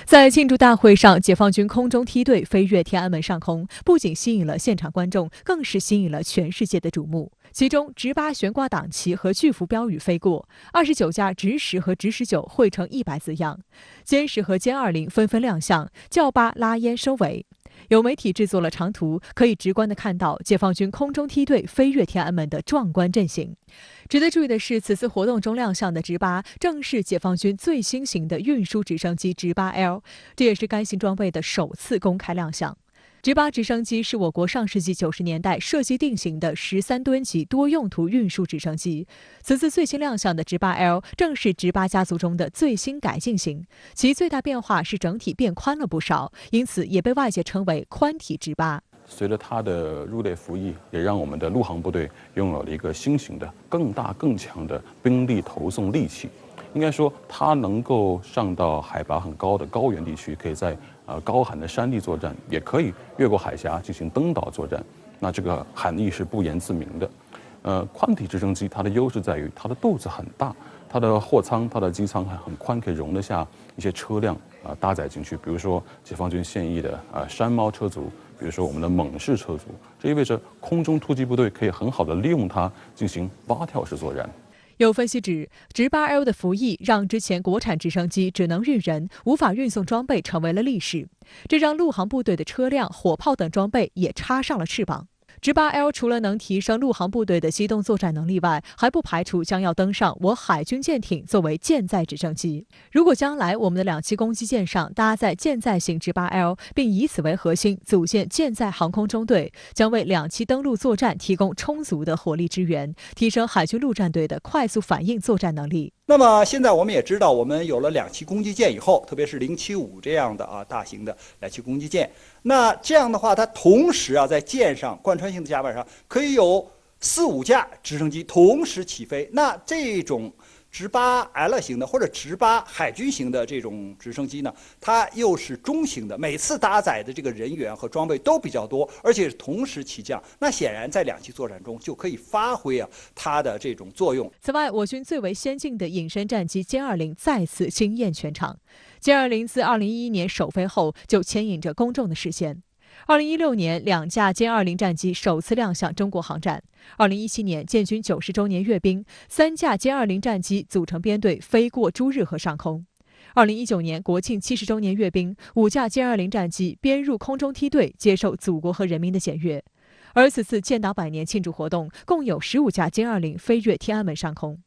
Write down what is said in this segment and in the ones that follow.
在庆祝大会上，解放军空中梯队飞越天安门上空，不仅吸引了现场观众，更是吸引了全世界的瞩目。其中，直8悬挂党旗和巨幅标语飞过，29架直10和直19绘成100字样，歼10和歼20纷纷亮相，教8拉烟收尾。有媒体制作了长图，可以直观地看到解放军空中梯队飞越天安门的壮观阵型。值得注意的是，此次活动中亮相的直8正是解放军最新型的运输直升机直8L，这也是该型装备的首次公开亮相。直8直升机是我国上世纪90年代设计定型的13吨级多用途运输直升机。此次最新亮相的直8L正是直8家族中的最新改进型，其最大变化是整体变宽了不少，因此也被外界称为宽体直8。随着它的入列服役，也让我们的陆航部队拥有了一个新型的、更大更强的兵力投送利器。应该说，它能够上到海拔很高的高原地区，可以在高寒的山地作战，也可以越过海峡进行登岛作战。那这个含义是不言自明的。宽体直升机它的优势在于它的肚子很大，它的货舱、它的机舱还很宽，可以容得下一些车辆搭载进去。比如说解放军现役的山猫车族，比如说我们的猛士车族，这意味着空中突击部队可以很好的利用它进行蛙跳式作战。有分析指，直8L 的服役让之前国产直升机只能运人，无法运送装备成为了历史，这让陆航部队的车辆、火炮等装备也插上了翅膀。直8L 除了能提升陆航部队的机动作战能力外，还不排除将要登上我海军舰艇作为舰载直升机。如果将来我们的2栖攻击舰上搭载舰载型直8L，并以此为核心组建舰载航空中队，将为2栖登陆作战提供充足的火力支援，提升海军陆战队的快速反应作战能力。那么现在我们也知道，我们有了2栖攻击舰以后，特别是075这样的大型的2栖攻击舰，那这样的话，它同时在舰上贯穿性的甲板上可以有4、5架直升机同时起飞。那这种直8L 型的或者直8海军型的这种直升机呢，它又是中型的，每次搭载的这个人员和装备都比较多，而且是同时起降。那显然在2栖作战中就可以发挥它的这种作用。此外，我军最为先进的隐身战机歼20再次惊艳全场。歼20自2011年首飞后就牵引着公众的视线。2016年，2架歼20战机首次亮相中国航展。2017年，建军90周年阅兵，3架歼20战机组成编队飞过朱日河上空。2019年，国庆70周年阅兵，5架歼20战机编入空中梯队，接受祖国和人民的检阅。而此次建党100年庆祝活动，共有15架歼20飞越天安门上空。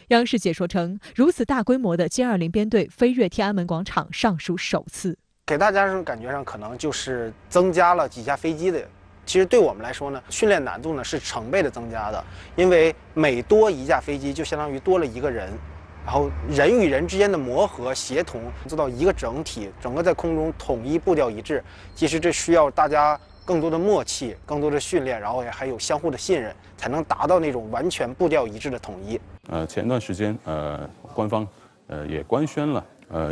央视解说称，如此大规模的歼20编队飞越天安门广场尚属首次。给大家感觉上可能就是增加了几架飞机的，其实对我们来说呢，训练难度呢是成倍的增加的，因为每多1架飞机就相当于多了1个人，然后人与人之间的磨合协同做到一个整体，整个在空中统一步调一致，其实这需要大家更多的默契，更多的训练，然后还有相互的信任，才能达到那种完全步调一致的统一。前段时间官方也官宣了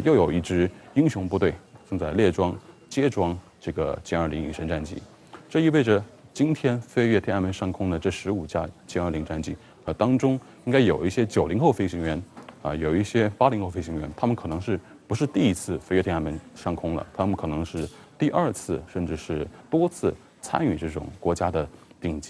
又有一支英雄部队正在列装接装这个歼20隐身战机，这意味着今天飞越天安门上空的这15架歼20战机当中应该有一些90后飞行员有一些80后飞行员，他们可能不是第一次飞越天安门上空了，他们可能是第2次甚至是多次参与这种国家的顶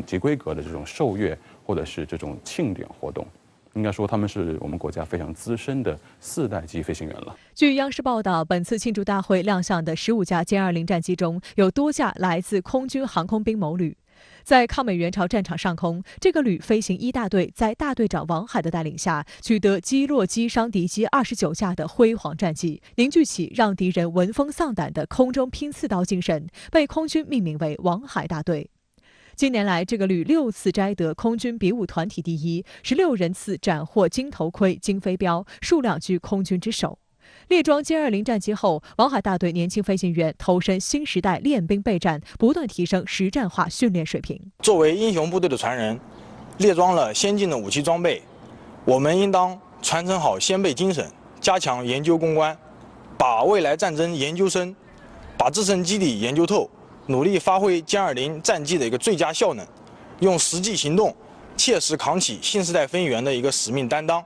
级规格的这种授阅或者是这种庆典活动。应该说，他们是我们国家非常资深的4代机飞行员了。据央视报道，本次庆祝大会亮相的15架歼20战机中，有多架来自空军航空兵某旅。在抗美援朝战场上空，这个旅飞行1大队在大队长王海的带领下，取得击落击伤敌机29架的辉煌战绩，凝聚起让敌人闻风丧胆的空中拼刺刀精神，被空军命名为王海大队。近年来，这个旅6次摘得空军比武团体第1，16人次斩获金头盔、金飞镖，数量居空军之首。列装歼20战机后，王海大队年轻飞行员投身新时代练兵备战，不断提升实战化训练水平。作为英雄部队的传人，列装了先进的武器装备，我们应当传承好先辈精神，加强研究攻关，把未来战争研究深，把自身基底研究透，努力发挥歼20战机的一个最佳效能，用实际行动切实扛起新时代飞行员的一个使命担当。